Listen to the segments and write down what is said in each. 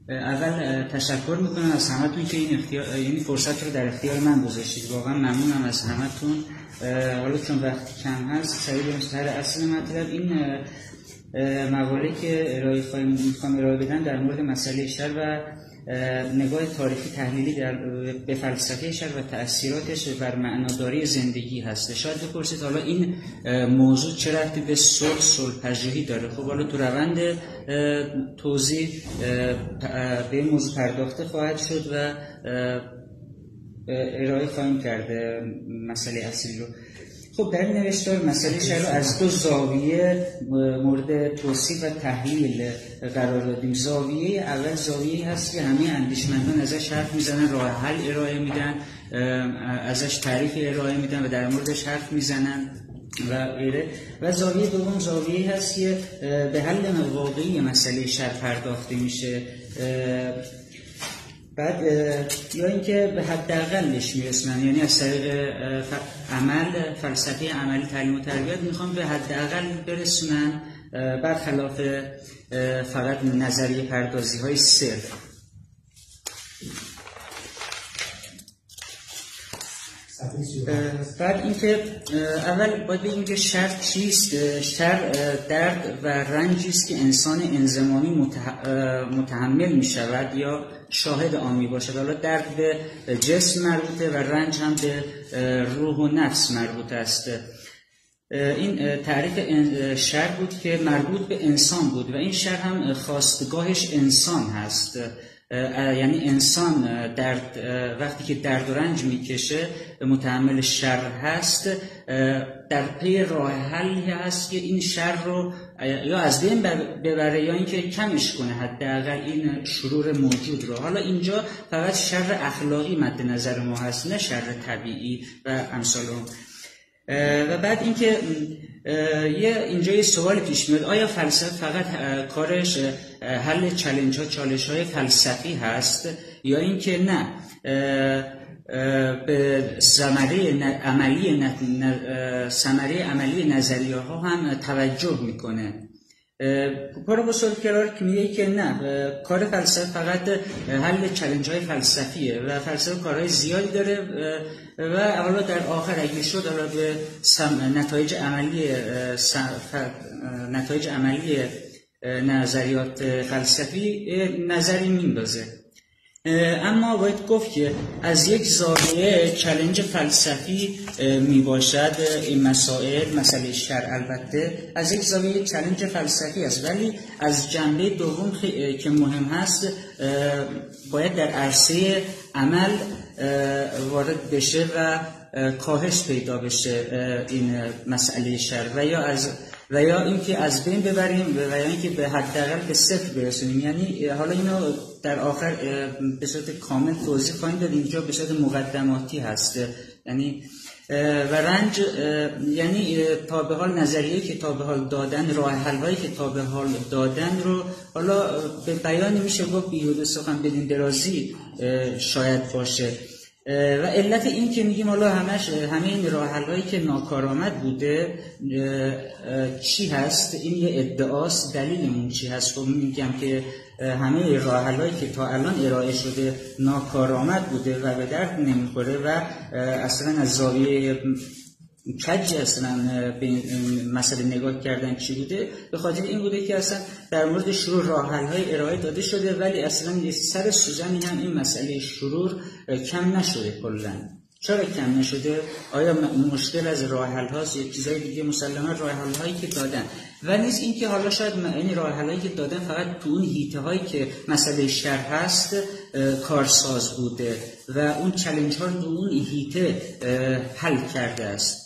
اول تشکر میکنم از همتون که این یعنی فرصت رو در اختیار من گذاشتید. واقعا ممنونم از همتون. حالا چون وقتی کم هست سریع بریم سر اصل مطلب. این مقاله که میخوام ارائه بدم در مورد مسئله شر و نگاه تاریخی تحلیلی به فلسفه شر و تأثیراتش بر معناداری زندگی هست. شاید بپرسید حالا این موضوع چه ربطی به صلح‌پذیری داره؟ خب حالا تو روند توضیح به این موضوع پرداخته خواهد شد و ارائه خواهیم کرده مسئله اصلی رو. خب در این نوشتار مسئله شر رو از دو زاویه مورد توصیف و تحلیل قرار دادیم. زاویه اول زاویه‌ای هست که همه اندیشمندان ازش حرف میزنن، راه حل ارائه میدن، ازش تعریف ارائه میدن و در موردش حرف میزنن و غیره. و زاویه دوم زاویه‌ای هست که به حل واقعی مسئله شر پرداخته میشه. بعد یا اینکه به حداقلش میرسونن، یعنی از طریق عمل، فلسفه عملی تعلیم و تربیت میخوام به حداقل برسونن، برخلاف فقط نظریه پردازی های صرف. بعد اینکه اول باید بگیم که شر چیست. شر درد و رنجی است که انسان انضمامی متحمل می شود یا شاهد آن می باشد. حالا درد به جسم مربوطه و رنج هم به روح و نفس مربوط است. این تعریف شر بود که مربوط به انسان بود و این شر هم خواستگاهش انسان هست. یعنی انسان درد وقتی که درد و رنج میکشه متحمل شر هست، در پی راه حلی هست که این شر رو یا از بین ببره یا اینکه کمش کنه حداقل این شرور موجود رو. حالا اینجا فقط شر اخلاقی مد نظر ما هست، نه شر طبیعی و امثال اون. و بعد اینکه اینجا یه سوال پیش میاد، آیا فلسفه فقط کارش حل چالش های فلسفی هست یا اینکه نه به ثمره عملی نظریه ها هم توجه میکنه؟ پروفسور کرار که میگه که نه، کار فلسفه فقط حل چالش های فلسفیه و فلسفه کارهای زیادی داره و حالا در آخر اگه شد حالا به نتایج عملی نظریات فلسفی نظری میندازه. اما باید گفت که از یک زاویه چالش فلسفی می باشد این مسئله شر، البته از یک زاویه چالش فلسفی است، ولی از جنبه دوم که مهم هست باید در عرصه عمل وارد بشه و کاهش پیدا بشه این مسئله شر و یا اینکه از بین ببریم و یا اینکه به حداقل به صفر برسونیم. یعنی حالا اینو در آخر به صورت کامل توضیح خواهیم داد، اینجا به صورت مقدماتی هست. یعنی و رنج یعنی تا به حال نظریه‌ای که تا به حال دادن، راه حل‌هایی که تا به حال دادن رو حالا به بیان میشه گفت بیهوده سخن بدین درازی شاید باشه. و علت این که میگیم حالا همه این راه حل‌هایی که ناکارآمد بوده چی هست؟ این یه ادعاست. دلیلمون چی هست؟ خب میگم که همه راه حل‌هایی که تا الان ارائه شده ناکارآمد بوده و به درد نمیخوره و اصلا از زاویه کج اصلا به مسئله نگاه کردن چی بوده، به خاطر این بوده که اصلا در مورد شرور راه حل‌های ارائه داده شده ولی اصلا یه سر سوزنی هم این مسئله شرور کم نشده. کلاً چرا کم نشده؟ آیا مشکل از راه حل هاست یا چیزای دیگه؟ مسلماً راه حل هایی که دادن و نیست این که حالا شاید این راه حل هایی که دادن فقط تو اون حیطه هایی که مسئله شر هست کارساز بوده و اون چالش ها رو تو اون حیطه حل کرده است.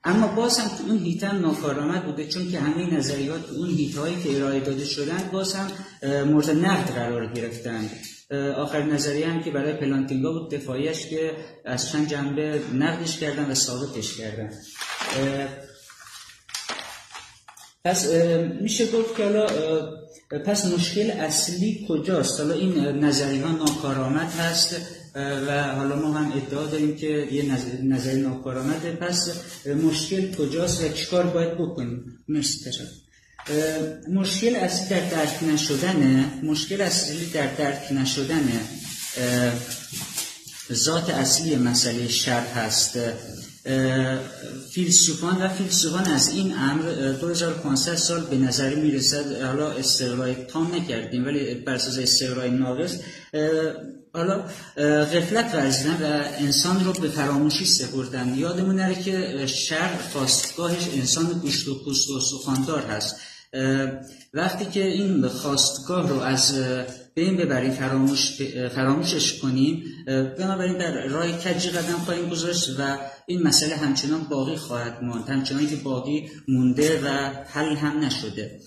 اما باز هم تو اون حیطه هم ناکارآمد بوده، چون که همه نظریات تو اون حیطه هایی که ارائه داده شدن باز هم مورد نقد قرار گرفتن. آخر نظریه هم که برای پلانتینگا بود، دفاعیش که از چند جنبه نقدش کردن و ثابتش کردن. پس میشه گفت که حالا پس مشکل اصلی کجاست؟ حالا این نظریه ها ناکارآمد هست و حالا ما هم ادعا داریم که یه نظریه ناکارآمده. پس مشکل کجاست و چیکار باید بکنیم؟ مرسی. تشکر. مشکل اصلی در درک نشدن ذات اصلی مسئله شر هست. فیلسوفان از این امر 2500 سال به نظر میرسد، حالا استقرای تام نکردیم ولی بر اساس استقرای ناقص حالا غفلت ورزیدن و انسان رو به فراموشی سپردن. یادمون نره که شر خواستگاهش انسان گوشت و پوست و استخواندار هست. وقتی که این خواستگاه رو از بین ببریم، فراموشش کنیم، بنابراین در راه کجی قدم خواهیم گذاشت و این مسئله همچنان باقی خواهد ماند، همچنان که باقی مونده و حل هم نشده.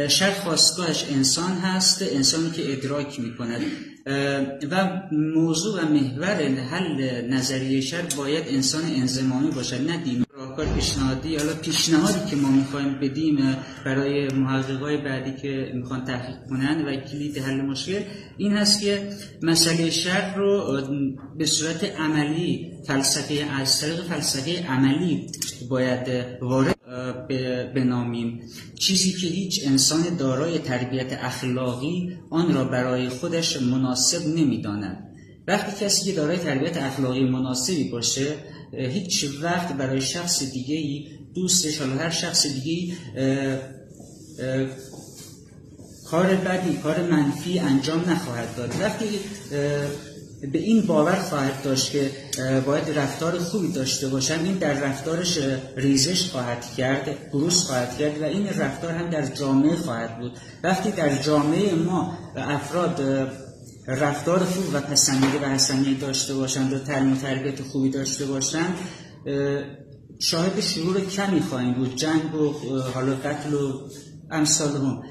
شر خواستگاهش انسان هست، انسانی که ادراک میکند و موضوع و محور حل نظریه شر باید انسان انضمامی باشد، نه دین. راهکار پیشنهادی، حالا پیشنهادی که ما میخوایم بدیم برای محققای بعدی که میخوان تحقیق کنن و کلید حل مشکل این هست که مسئله شر رو به صورت عملی از طریق فلسفه عملی باید وارد بنامیم، چیزی که هیچ انسان دارای تربیت اخلاقی آن را برای خودش مناسب نمی‌داند. وقتی کسی که دارای تربیت اخلاقی مناسبی باشه، هیچ وقت برای شخص دیگه‌ای، دوستش، حالا هر شخص دیگه‌ای، کار بدی، کار منفی انجام نخواهد داد. وقتی به این باور خواهد داشت که باید رفتار خوبی داشته باشم، این در رفتارش ریزش خواهد کرد، بروز خواهد کرد و این رفتار هم در جامعه خواهد بود. وقتی در جامعه ما افراد رفتار خوب و پسندیده و حسنی داشته باشند و تعلیم و تربیت خوبی داشته باشند، شاهد شرور کمی خواهیم بود، جنگ و حالا قتل و امثال هم،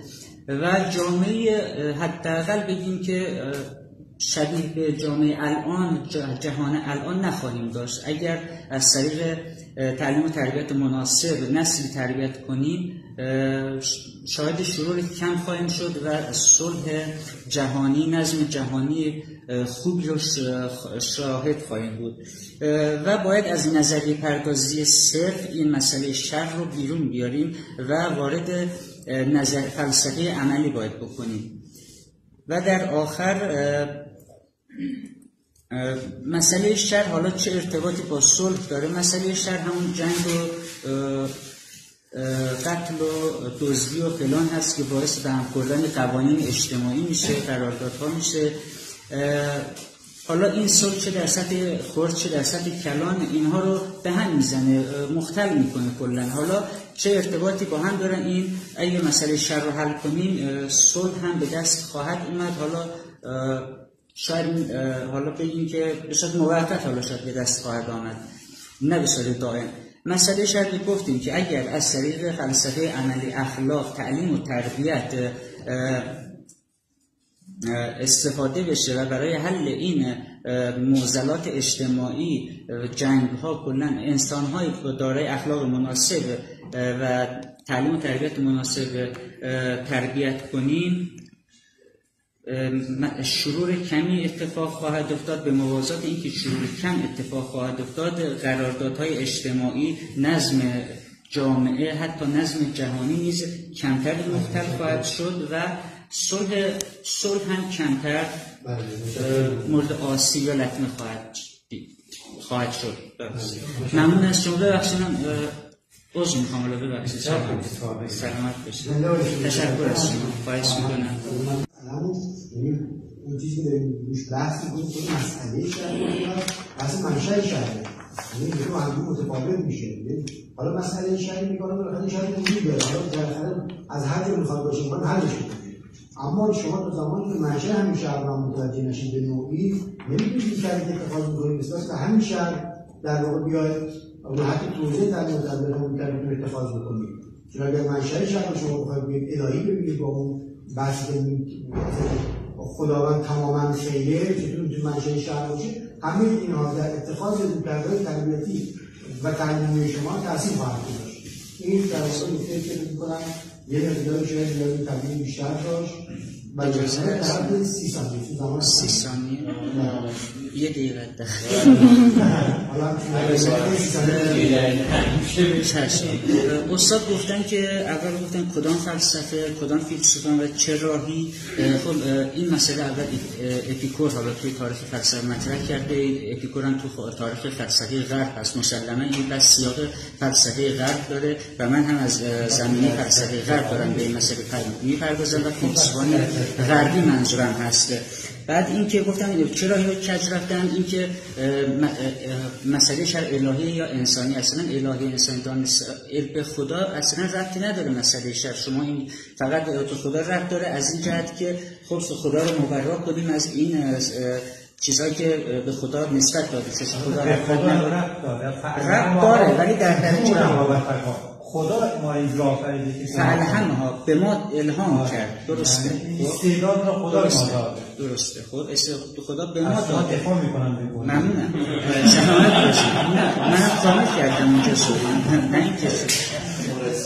و جامعه حداقل بگیم که شبیه به جامعه الان، جهان الان نخواهیم داشت. اگر از طریق تعلیم و تربیت مناسب نسلی تربیت کنیم، شاهد شرور کم خواهیم شد و صلح جهانی، نظم جهانی خوبی رو شاهد خواهیم بود و باید از نظریه پردازی صرف این مسئله شر رو بیرون بیاریم و وارد فلسفه عملی باید بکنیم. و در آخر مسئله شر حالا چه ارتباطی با صلح داره؟ مسئله شر همون جنگ و قتل و دزدی و فلان هست که باعث به هم خوردن قوانین اجتماعی میشه، قراردادها میشه. حالا این صلح چه در سطح خرد چه در سطح کلان اینها رو به هم میزنه، مختل میکنه کلا. حالا چه ارتباطی با هم دارن؟ این اگه مسئله شر رو حل کنیم، صلح هم به دست خواهد اومد. حالا شاید حالا بگیم که به صورت موقت حالا شاید به دست خواهد آمد، نه به صورت دائم. مسئله شر رو گفتیم که اگر از طریق فلسفه عملی، اخلاق، تعلیم و تربیت استفاده بشه و برای حل این معضلات اجتماعی، جنگ ها، کلا انسان های دارای اخلاق مناسب و تعلیم و تربیت مناسب تربیت کنیم، شرور کمی اتفاق خواهد افتاد. به موازات اینکه شرور کم اتفاق خواهد افتاد، قراردادهای اجتماعی، نظم جامعه، حتی نظم جهانی نیز کمتر مختل خواهد شد و صلح هم کمتر مورد آسیب یا لطمه خواهد شد. ممنون از شما. ببخشیدم عذر میخوام، حالا ببخشید. سلامت باشید. تشکر از شما. خواهش میکنم. اون چیزی که داریم روش بحث میکنیم خود مسئله شهر بحث منشأ شهره، یعنی این دو هم متفاوت میشه. حالا مسئله شهری میکنم بالاخره شهر وجود داره، حالا بالاخره از هر جا میخواد باشه میخواد حلش کنید. اما شما تا زمانی که منشأ همین شهر رو متوجه نشید به نوعی، نمیتونید شهری که اتخاذ میکنید مثل که همین شهر در واقع بیاید و حتی توضیح در مدربیتون اتخاذ بکنید. چون اگر منشأ شهر رو شما بخواید الهی ببینید با اون بحث خداوند تماما خیره، چطور تو منشأ شهر باشه، همه اینها در اتخاذ رویکردهای تربیتی و تعلیمی شما تاثیر خواهد گذاشت. این در واقع نکته که فکر می‌کنم یه مقدار شاید نیازی تبیین بیشتر داشت. و جلسه در حد 30 ثانیه. 30 ثانیه. یه دقیقه استاد گفتن که اول گفتن کدام فلسفه، کدام فیلسوفان و چه راهی. خب این مسئله اول اپیکور حالا توی تاریخ فلسفه مطرح کرده. اپیکور هم تو تاریخ فلسفه غرب هست. مسلما این بس سیاق فلسفه غرب داره و من هم از زمینه فلسفه غرب دارم به این مسئله میپردازم و فیلسوفان غربی منظورم هست. بعد این که گفتن چرا اینو کج رفتن، این که مسئله شر الهی یا انسانی، اصلا الهی انسانی به خدا اصلا ربطی نداره. مسئله شر شما این فقط تو خدا ربط داره از این جهت که خب خدا رو مبرا کنیم از این چیزایی که به خدا نسبت داده. خدا ربط داره ولی در درجه خدا ما این راه فرید فعلهمها به ما الهام کرد. درسته، استعداد را خدا ما داد. درسته، خدا به ما داد. دفاع میکنم ممنونم. سلامت باشید. من کامل کردم اونجا شد. نه این که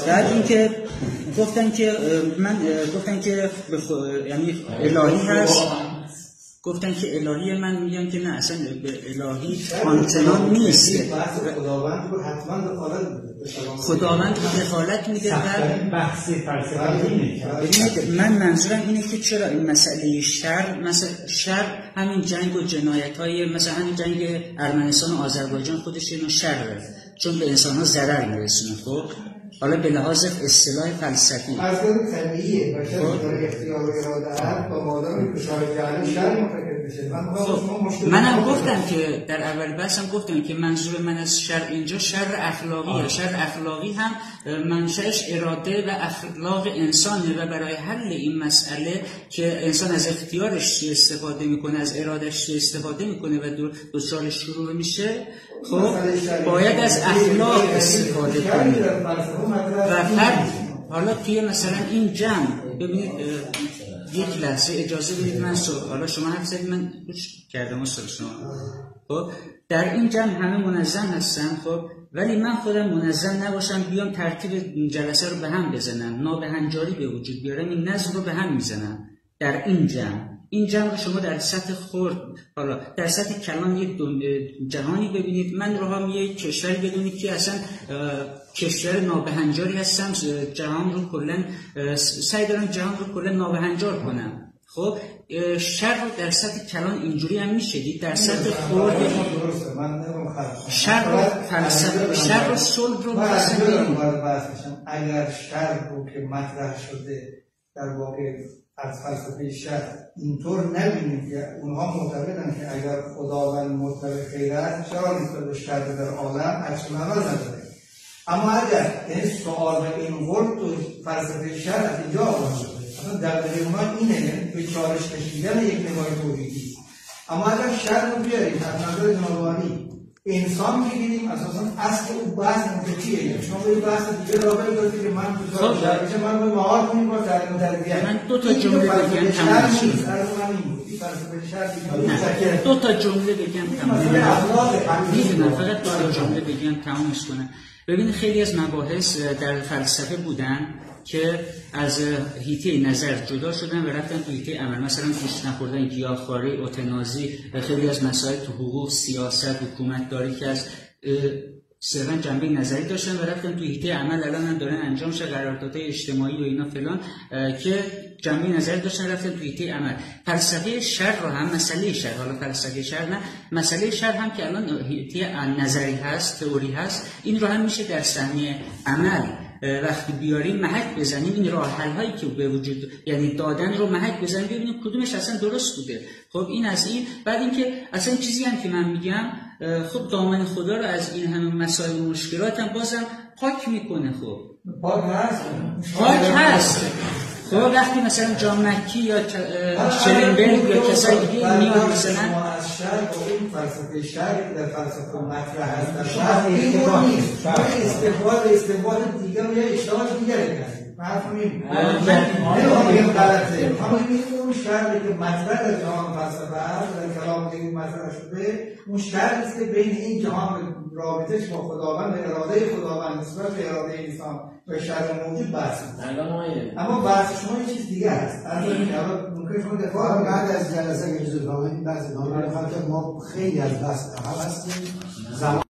بعد این که گفتن که یعنی الهی هست. گفتن که الهی، من میگم که نه، اصلا به الهی آنچنان نیست. خداوند دخالت میده در بحث فلسفی. ببینید من منظورم اینه که چرا این مسئله شر همین جنگ و جنایت‌های مثلا همین جنگ ارمنستان و آذربایجان خودش اینو شره، چون به انسان‌ها ضرر میرسونه. خب حالا به لحاظ اصطلاح فلسفی از نظر طبیعیه بشر داره اختیار و اراده هست و مادام فشار جهانی شر منتقل بشه. منم گفتم که در اول بحثم گفتم که منظور من از شر اینجا شر اخلاقیه. شر اخلاقی هم منشأش اراده و اخلاق انسانه و برای حل این مسئله که انسان از اختیارش استفاده میکنه، از ارادش استفاده میکنه و دچار شرور میشه، خب باید از اخلاق استفاده کنه. و فرد حالا توی مثلا این جمع ببینید، یک لحظه اجازه بدید من حالا شما حرف زدید من گوش کردم اصلا شما. خب در این جمع همه منظم هستن، خب ولی من خودم منظم نباشم بیام ترتیب جلسه رو به هم بزنم، نابهنجاری به وجود بیارم، این نظم رو به هم میزنم. در این جمع رو شما در سطح خرد، حالا در سطح کلان یک جهانی ببینید. من رو هم یک کشوری بدونید که اصلا کشور نابهنجاری هستم، جهان رو کلا سعی دارم جهان رو کلا نابهنجار کنم. خب شر رو در سطح کلان اینجوری هم میشه دید، در سطح خرد شر رو فلسفه، شر رو صلح رو اگر شر رو که مطرح شده در واقع از فلسفه شر اینطور نبینید که اونها معتقدن که اگر خداوند مطلق خیر است چرا نسبت به شر در عالم عکس العمل نداره. اما اگر این سوال به این ورد تو فلسفه شر از اینجا آغاز شده، اصلا دغدغه ما اینه به چالش کشیدن یک نگاه توحیدی. اما اگر شر رو بیاریم از نظر جنابانی انسان بگیریم، اساسا اصل اون بحث منطقیه. شما به بحث دیگه راه دارید که من تو درجه من به مهار کنیم با تعلیم تربیت. من دو تا جمله بگم تمام شد. دو تا جمله بگم تمام. میدونم فقط دو تا جمله بگم تمامش کنم. ببین خیلی از مباحث در فلسفه بودن که از حیطه نظر جدا شدن و رفتن تو حیطه عمل. مثلا گوشت نخوردن، گیاهخواری، اوتانازی، خیلی از مسائل تو حقوق، سیاست، حکومتداری که از صرفا جنبه نظری داشتن و رفتن تو حیطه عمل. الان هم دارن انجام شه قراردادهای اجتماعی و اینا فلان که جنبه نظری داشتن رفتن تو حیطه عمل. فلسفه شر رو هم مسئله شر، حالا فلسفه شر نه، مسئله شر هم که الان حیطه نظری هست، تئوری هست، این رو هم میشه در صحنه عمل وقتی بیاریم محک بزنیم، این راه حل هایی که به وجود یعنی دادن رو محک بزنیم ببینیم کدومش اصلا درست بوده. خب این از این. بعد اینکه اصلا چیزی هم که من میگم خب دامن خدا رو از این همه مسائل و مشکلات هم بازم پاک میکنه. خب پاک هست. خب وقتی مثلا جان مکی یا شلنبرگ یا کسای دیگه میاد مثلا از شر با این فلسفه شر در فلسفه مطرح هست در شر این نیست، استفاده دیگه یا اشتغال دیگه کردیم. مفهومیم نمیگم غلطه، همین اون شری که مطرح در جهان فلسفه هست در کلام دیگه مطرح شده، اون شری است که بین این جهان رابطش با خداوند و اراده خداوند نسبت به اراده انسان و شرط موجود بحث الان اما بحث شما یه چیز دیگه هست. ممکنه شما دفاع بعد از جلسه که جزء این بحث نامه ما خیلی از بحث عقب هستیم.